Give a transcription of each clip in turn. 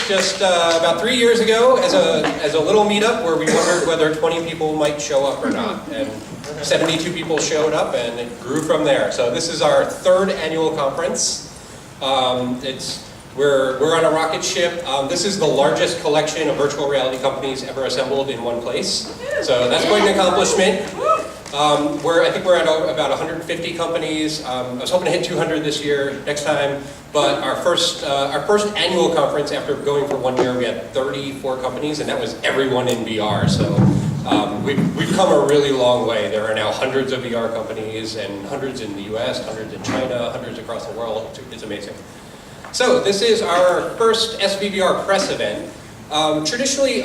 just about 3 years ago as a little meetup where we wondered whether 20 people might show up or not. And 72 people showed up and it grew from there. So this is our 3rd annual conference. We're on a rocket ship. This is the largest collection of virtual reality companies ever assembled in one place. So that's quite an accomplishment. I think we're at about 150 companies. I was hoping to hit 200 this year, next time. But our first annual conference, after going for 1 year, we had 34 companies, and that was everyone in VR. So we've come a really long way. There are now hundreds of VR companies, and hundreds in the US, hundreds in China, hundreds across the world. It's amazing. So this is our first SVVR press event. Traditionally,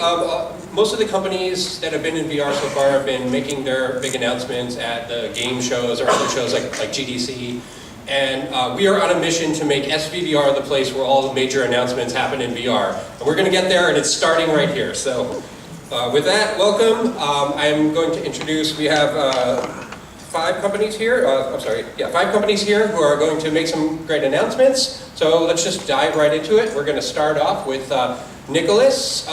most of the companies that have been in VR so far have been making their big announcements at the game shows or other shows like GDC. And we are on a mission to make SVVR the place where all the major announcements happen in VR. And we're going to get there, and it's starting right here. So with that, welcome. I'm going to introduce, we have 5 companies here. 5 companies here who are going to make some great announcements. So let's just dive right into it. We're going to start off with Nicolas,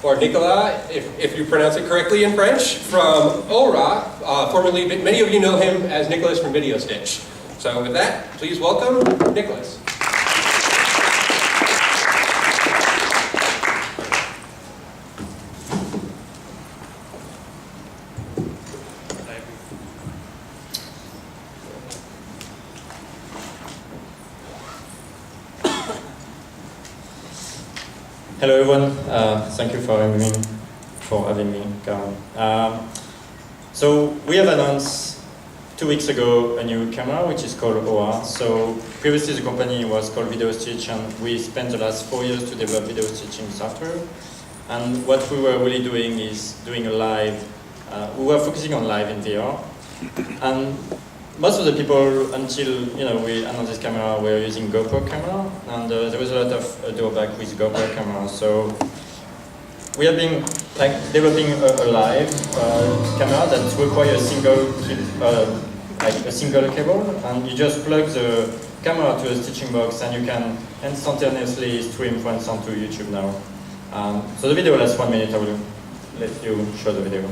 or Nicolas, if you pronounce it correctly in French, from Orah. Formerly, many of you know him as Nicolas from Video Stitch. So with that, please welcome Nicolas. Hello everyone, thank you for having me, Karen. So we have announced 2 weeks ago a new camera which is called Orah. So previously the company was called Video Stitch, and we spent the last 4 years to develop video stitching software. And what we were really doing is doing a live, we were focusing on live in VR. And most of the people, until we announced this camera, were using GoPro camera, and there was a lot of drawback with GoPro camera. So we have been developing a live camera that requires a single cable, and you just plug the camera to a stitching box, and you can instantaneously stream, for instance, to YouTube now. So the video lasts 1 minute. I will let you show the video.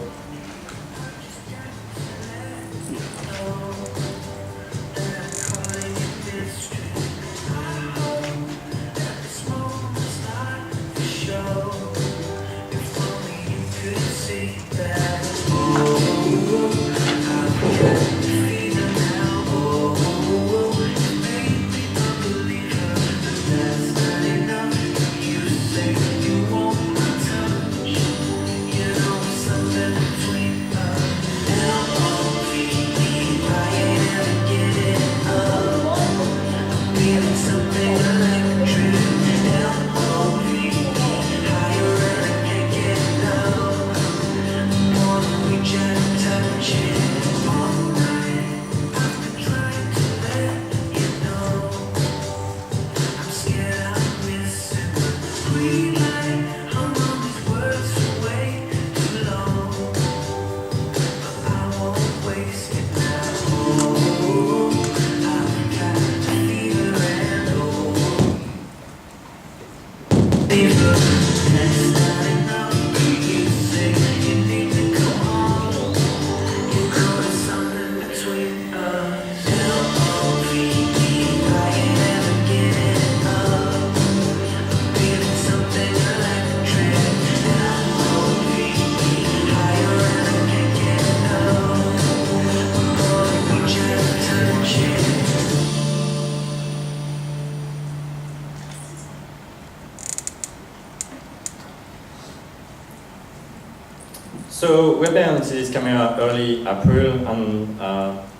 So we announced this camera early April, and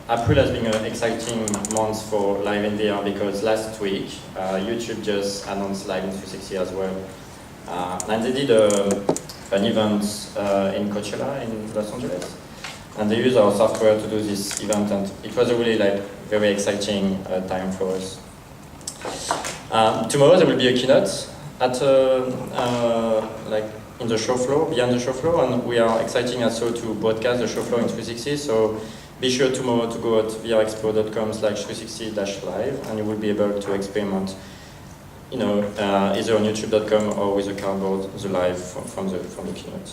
April has been an exciting month for Live in VR because last week YouTube just announced Live in 360 as well. And they did an event in Coachella in Los Angeles, and they used our software to do this event, and it was a really very exciting time for us. Tomorrow there will be a keynote at in the show floor, beyond the show floor, and we are exciting also to broadcast the show floor in 360. So be sure tomorrow to go at vrexpo.com/360-live, and you will be able to experiment either on YouTube.com or with a cardboard, the live from the keynote.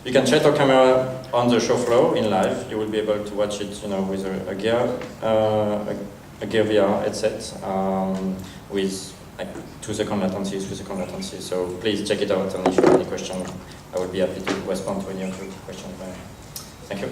You can check our camera on the show floor in live. You will be able to watch it, with a Gear VR headset with like 2-second latency, 3-second latency. So please check it out, and if you have any question, I will be happy to respond to any of your questions. Thank you.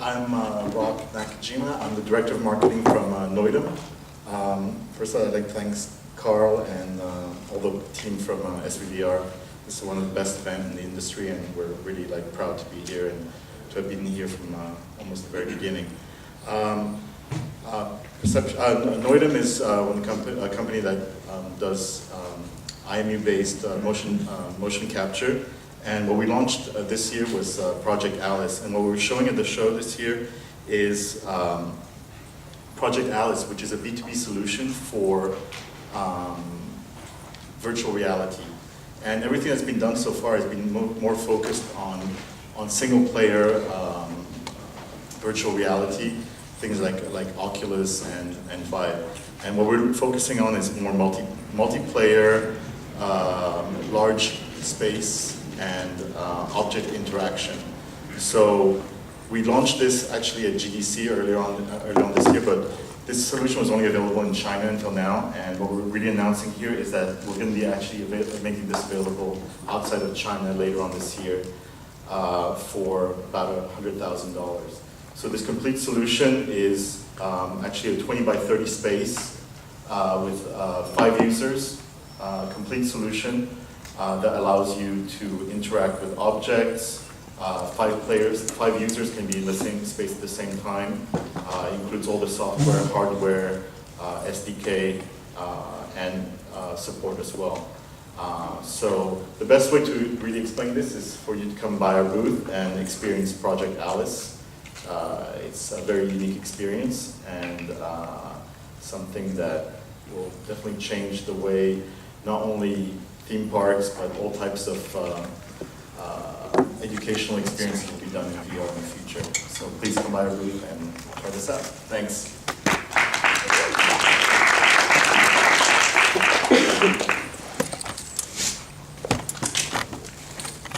I'm Rob Nakajima. I'm the Director of Marketing from Noitom. First, I'd like to thank Carl and all the team from SVVR. This is one of the best events in the industry, and we're really proud to be here and to have been here from almost the very beginning. Noitom is a company that does IMU-based motion capture. And what we launched this year was Project Alice. And what we're showing at the show this year is Project Alice, which is a B2B solution for virtual reality. And everything that's been done so far has been more focused on single-player virtual reality, things like Oculus and Vive. And what we're focusing on is more multiplayer, large space, and object interaction. So we launched this actually at GDC earlier on this year, but this solution was only available in China until now, and what we're really announcing here is that we're going to be actually making this available outside of China later on this year for about $100,000. So this complete solution is actually a 20 by 30 space with 5 users, complete solution. That allows you to interact with objects. 5 users can be in the same space at the same time. Includes all the software, hardware, SDK, and support as well. So the best way to really explain this is for you to come by our booth and experience Project Alice. It's a very unique experience and something that will definitely change the way not only theme parks, but all types of educational experiences will be done in VR in the future. So please come by our booth and try this out. Thanks.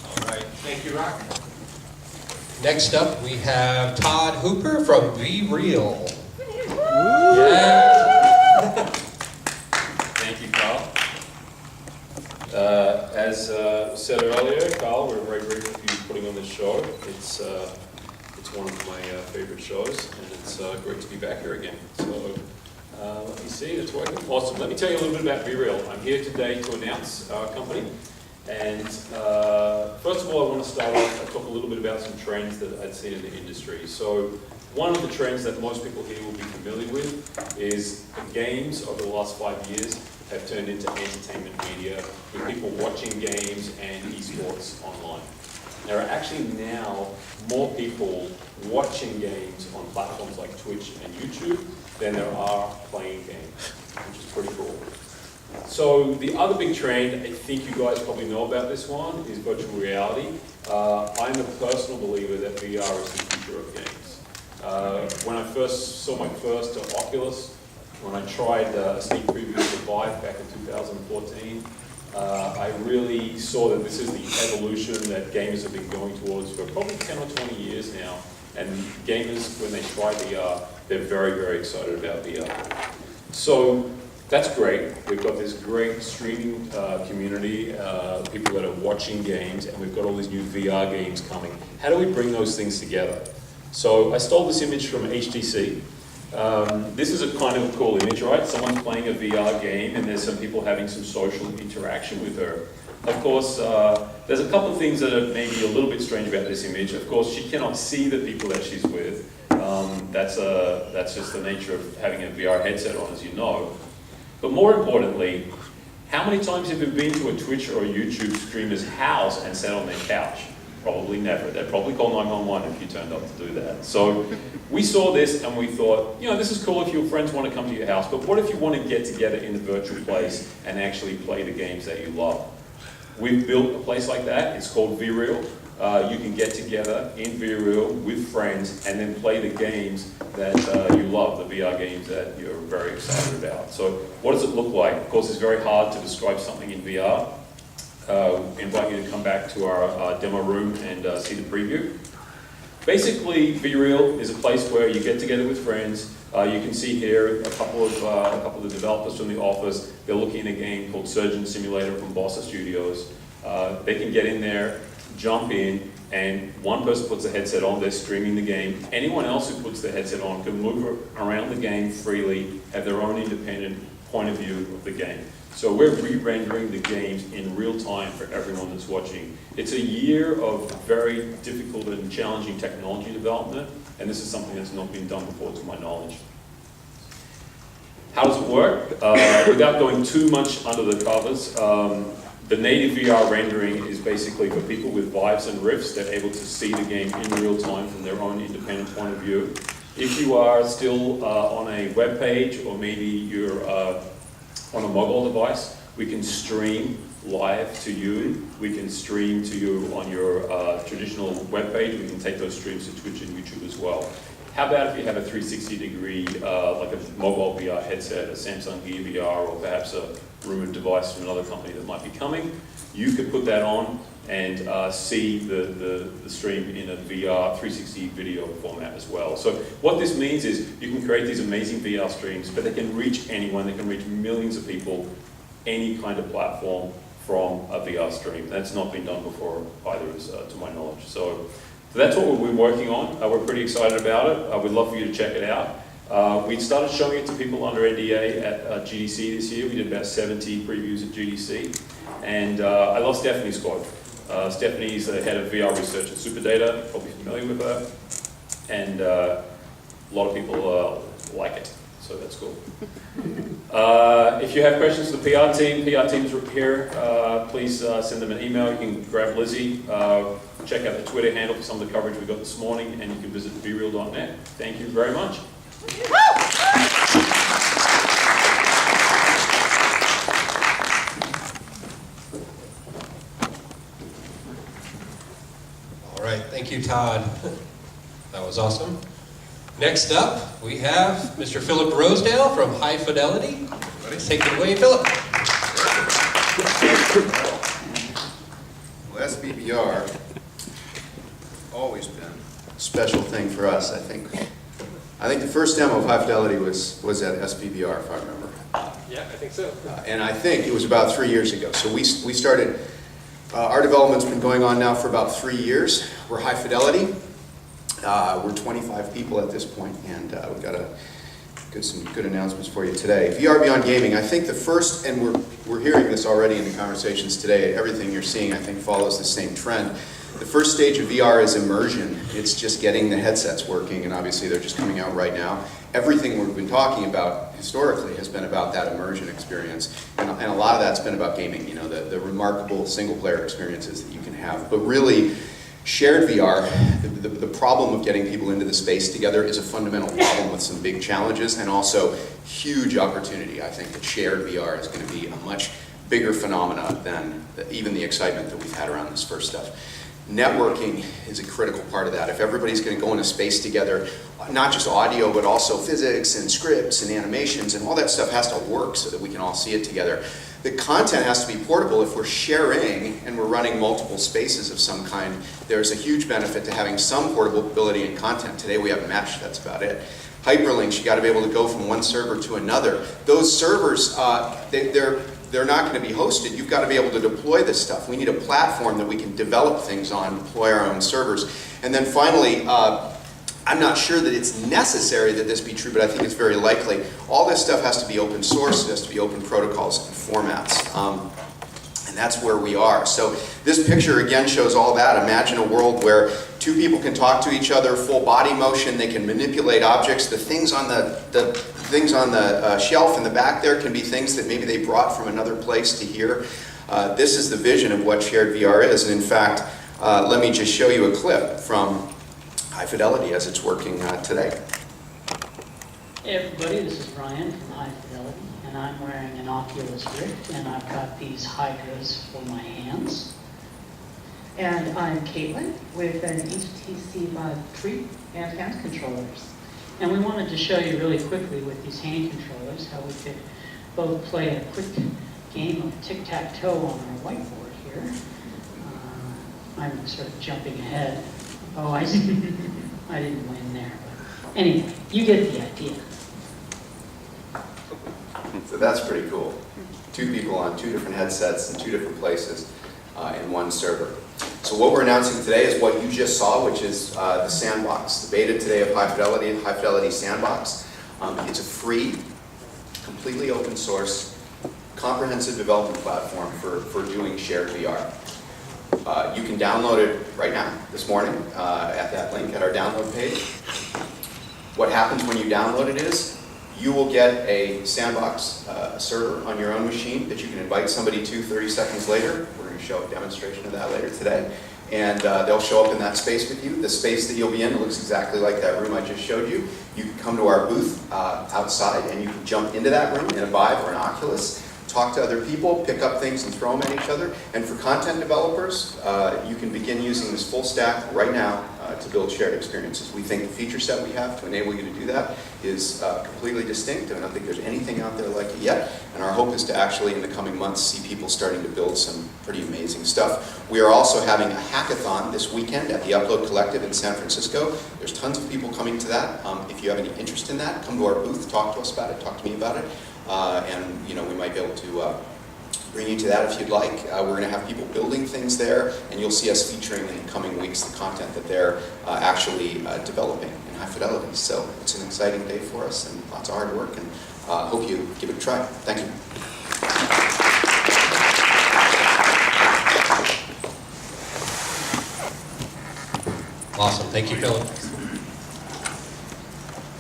All right, thank you, Rock. Next up, we have Todd Hooper from Be Real. Yeah. Thank you, Carl. As said earlier, Carl, we're very grateful for you putting on this show. It's one of my favorite shows, and it's great to be back here again. So let me see, it's working. Awesome. Let me tell you a little bit about Be Real. I'm here today to announce our company. And first of all, I want to start off and talk a little bit about some trends that I'd seen in the industry. So one of the trends that most people here will be familiar with is the games over the last 5 years have turned into entertainment media with people watching games and esports online. There are actually now more people watching games on platforms like Twitch and YouTube than there are playing games, which is pretty cool. So the other big trend, I think you guys probably know about this one, is virtual reality. I'm a personal believer that VR is the future of games. When I first saw my first Oculus, when I tried a sneak preview of Vive back in 2014, I really saw that this is the evolution that gamers have been going towards for probably 10 or 20 years now. And gamers, when they try VR, they're very, very excited about VR. So that's great. We've got this great streaming community, people that are watching games, and we've got all these new VR games coming. How do we bring those things together? So I stole this image from HTC. This is a kind of cool image, right? Someone's playing a VR game and there's some people having some social interaction with her. Of course, there's a couple of things that are maybe a little bit strange about this image. Of course, she cannot see the people that she's with. That's just the nature of having a VR headset on, as you know. But more importantly, how many times have you been to a Twitch or a YouTube streamer's house and sat on their couch? Probably never. They'd probably call 911 if you turned up to do that. So we saw this and we thought, you know, this is cool if your friends want to come to your house, but what if you want to get together in the virtual place and actually play the games that you love? We've built a place like that. It's called VReal. You can get together in VReal with friends and then play the games that you love, the VR games that you're very excited about. So what does it look like? Of course, it's very hard to describe something in VR. Invite you to come back to our demo room and see the preview. Basically, VReal is a place where you get together with friends. You can see here a couple of the developers from the office. They're looking at a game called Surgeon Simulator from Bossa Studios. They can get in there, jump in, and one person puts a headset on, they're streaming the game. Anyone else who puts the headset on can move around the game freely, have their own independent point of view of the game. So we're re-rendering the games in real time for everyone that's watching. It's a year of very difficult and challenging technology development, and this is something that's not been done before to my knowledge. How does it work? Without going too much under the covers, the native VR rendering is basically for people with Vives and Rifts. They're able to see the game in real time from their own independent point of view. If you are still on a web page, or maybe you're on a mobile device, we can stream live to you. We can stream to you on your traditional web page. We can take those streams to Twitch and YouTube as well. How about if you have a 360-degree, like a mobile VR headset, a Samsung Gear VR, or perhaps a rumored device from another company that might be coming? You could put that on and see the stream in a VR 360 video format as well. So what this means is you can create these amazing VR streams, but they can reach anyone. They can reach millions of people, any kind of platform from a VR stream. That's not been done before either, to my knowledge. So that's what we've been working on. We're pretty excited about it. We'd love for you to check it out. We started showing it to people under NDA at GDC this year. We did about 70 previews at GDC. And I love Stephanie's quote. Stephanie's the head of VR research at Superdata, probably familiar with her. And a lot of people like it, so that's cool. If you have questions for the PR team's here, please send them an email. You can grab Lizzie, check out the Twitter handle for some of the coverage we got this morning, and you can visit vreal.net. Thank you very much. All right, thank you, Todd. That was awesome. Next up, we have Mr. Philip Rosedale from High Fidelity. Take it away, Philip. Well, SVVR, always been a special thing for us, I think. I think the first demo of High Fidelity was at SVVR, if I remember. Yeah, I think so. And I think it was about 3 years ago. So we started, our development's been going on now for about 3 years. We're High Fidelity. We're 25 people at this point, and we've got some good announcements for you today. VR Beyond Gaming, I think the first, and we're hearing this already in the conversations today, everything you're seeing I think follows the same trend. The first stage of VR is immersion. It's just getting the headsets working, and obviously they're just coming out right now. Everything we've been talking about historically has been about that immersion experience, and a lot of that's been about gaming, you know, the remarkable single-player experiences that you can have. But really, shared VR, the problem of getting people into the space together is a fundamental problem with some big challenges and also huge opportunity. I think that shared VR is going to be a much bigger phenomena than even the excitement that we've had around this first stuff. Networking is a critical part of that. If everybody's going to go in a space together, not just audio, but also physics and scripts and animations and all that stuff has to work so that we can all see it together. The content has to be portable. If we're sharing and we're running multiple spaces of some kind, there's a huge benefit to having some portability in content. Today we have mesh, that's about it. Hyperlinks, you got to be able to go from one server to another. Those servers, they're not going to be hosted. You've got to be able to deploy this stuff. We need a platform that we can develop things on, deploy our own servers. And then finally, I'm not sure that it's necessary that this be true, but I think it's very likely. All this stuff has to be open source, it has to be open protocols and formats. And that's where we are. So this picture again shows all that. Imagine a world where two people can talk to each other, full body motion, they can manipulate objects. The things on the shelf in the back there can be things that maybe they brought from another place to here. This is the vision of what shared VR is. And in fact, let me just show you a clip from High Fidelity as it's working today. Hey everybody, this is Ryan from High Fidelity, and I'm wearing an Oculus Rift, and I've got these hydras for my hands. And I'm Caitlin with an HTC Vive 3 and hand controllers. And we wanted to show you really quickly with these hand controllers how we could both play a quick game of tic-tac-toe on our whiteboard here. I'm sort of jumping ahead. Oh, I didn't win there. But anyway, you get the idea. So that's pretty cool. Two people on two different headsets in two different places in one server. So what we're announcing today is what you just saw, which is the Sandbox, the beta today of High Fidelity Sandbox. It's a free, completely open source, comprehensive development platform for doing shared VR. You can download it right now, this morning, at that link at our download page. What happens when you download it is, you will get a Sandbox server on your own machine that you can invite somebody to 30 seconds later. We're going to show a demonstration of that later today. And they'll show up in that space with you. The space that you'll be in looks exactly like that room I just showed you. You can come to our booth outside and you can jump into that room in a Vive or an Oculus, talk to other people, pick up things and throw them at each other. And for content developers, you can begin using this full stack right now to build shared experiences. We think the feature set we have to enable you to do that is completely distinct, and I don't think there's anything out there like it yet. And our hope is to actually, in the coming months, see people starting to build some pretty amazing stuff. We are also having a hackathon this weekend at the Upload Collective in San Francisco. There's tons of people coming to that. If you have any interest in that, come to our booth, talk to us about it, talk to me about it. And we might be able to bring you to that if you'd like. We're going to have people building things there, and you'll see us featuring in the coming weeks the content that they're actually developing in High Fidelity. So it's an exciting day for us and lots of hard work, and hope you give it a try. Thank you. Awesome, thank you, Philip.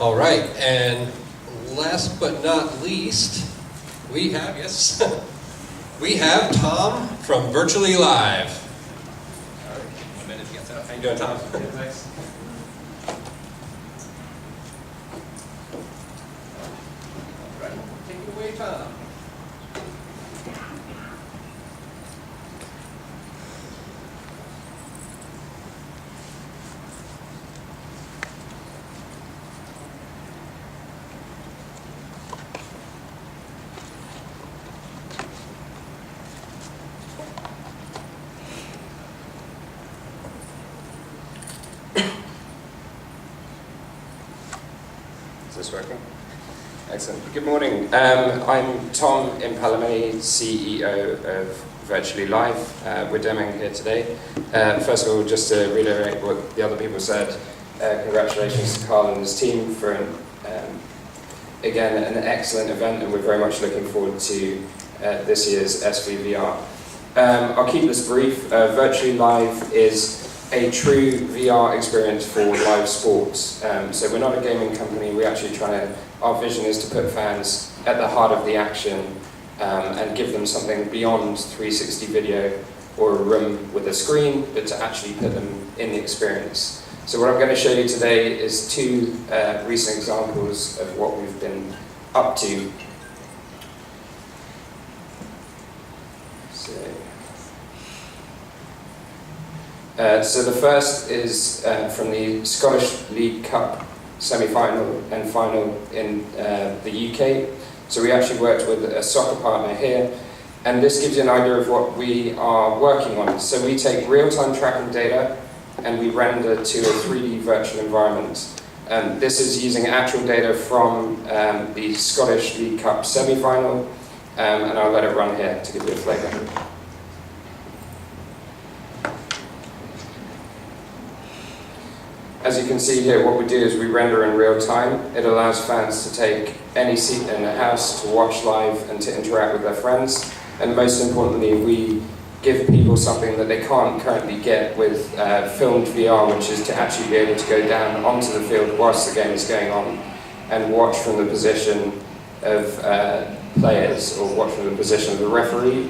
All right, and last but not least, we have, yes, we have Tom from Virtually Live. All right, 1 minute to get set up. How you doing, Tom? Thanks. All right, take it away, Tom. Is this working? Excellent. Good morning. I'm Tom Impalame, CEO of Virtually Live. We're demoing here today. First of all, just to reiterate what the other people said, congratulations to Carl and his team for, again, an excellent event, and we're very much looking forward to this year's SVVR. I'll keep this brief. Virtually Live is a true VR experience for live sports. So we're not a gaming company, we're actually our vision is to put fans at the heart of the action and give them something beyond 360 video or a room with a screen, but to actually put them in the experience. So what I'm going to show you today is two recent examples of what we've been up to. So the first is from the Scottish League Cup semi-final and final in the UK. So we actually worked with a soccer partner here, and this gives you an idea of what we are working on. So we take real-time tracking data and we render to a 3D virtual environment. This is using actual data from the Scottish League Cup semi-final, and I'll let it run here to give you a flavour. as you can see here, what we do is we render in real time. It allows fans to take any seat in the house to watch live and to interact with their friends. And most importantly, we give people something that they can't currently get with filmed VR, which is to actually be able to go down onto the field whilst the game is going on and watch from the position of players, or watch from the position of the referee,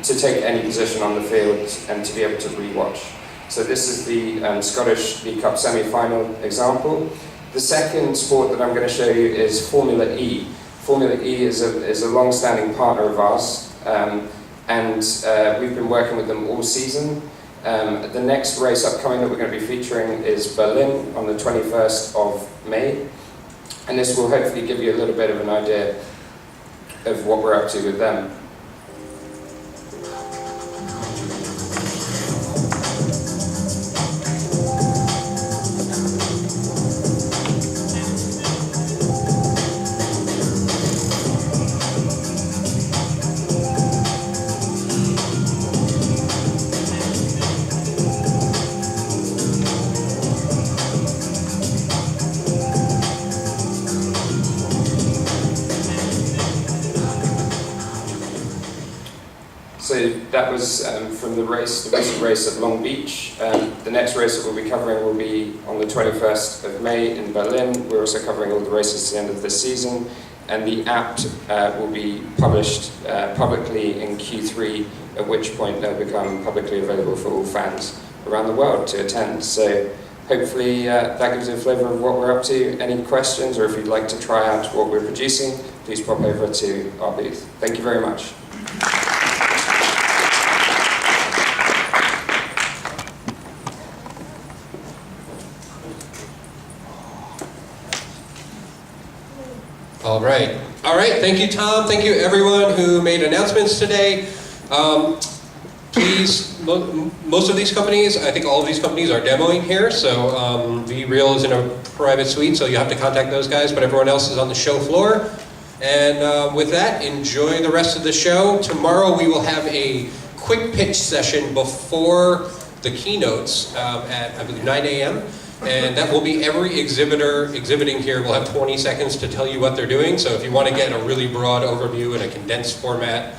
to take any position on the field and to be able to re-watch. So this is the Scottish League Cup semi-final example. The second sport that I'm going to show you is Formula E. Formula E is a long-standing partner of ours, and we've been working with them all season. The next race upcoming that we're going to be featuring is Berlin on the 21st of May, and this will hopefully give you a little bit of an idea of what we're up to with them. So that was from the recent race at Long Beach. The next race that we'll be covering will be on the 21st of May in Berlin. We're also covering all the races at the end of this season. And the app will be published publicly in Q3, at which point they'll become publicly available for all fans around the world to attend. So hopefully that gives you a flavour of what we're up to. Any questions, or if you'd like to try out what we're producing, please pop over to our booth. Thank you very much. All right. Thank you, Tom. Thank you, everyone who made announcements today. Please, most of these companies, I think all of these companies are demoing here. So VReal is in a private suite, so you have to contact those guys. But everyone else is on the show floor. And with that, enjoy the rest of the show. Tomorrow we will have a quick pitch session before the keynotes at, I believe, 9 a.m. And that will be every exhibitor exhibiting here will have 20 seconds to tell you what they're doing. So if you want to get a really broad overview in a condensed format,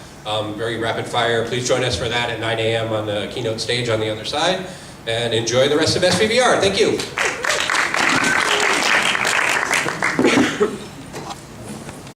very rapid fire, please join us for that at 9 a.m. on the keynote stage on the other side. And enjoy the rest of SVVR. Thank you.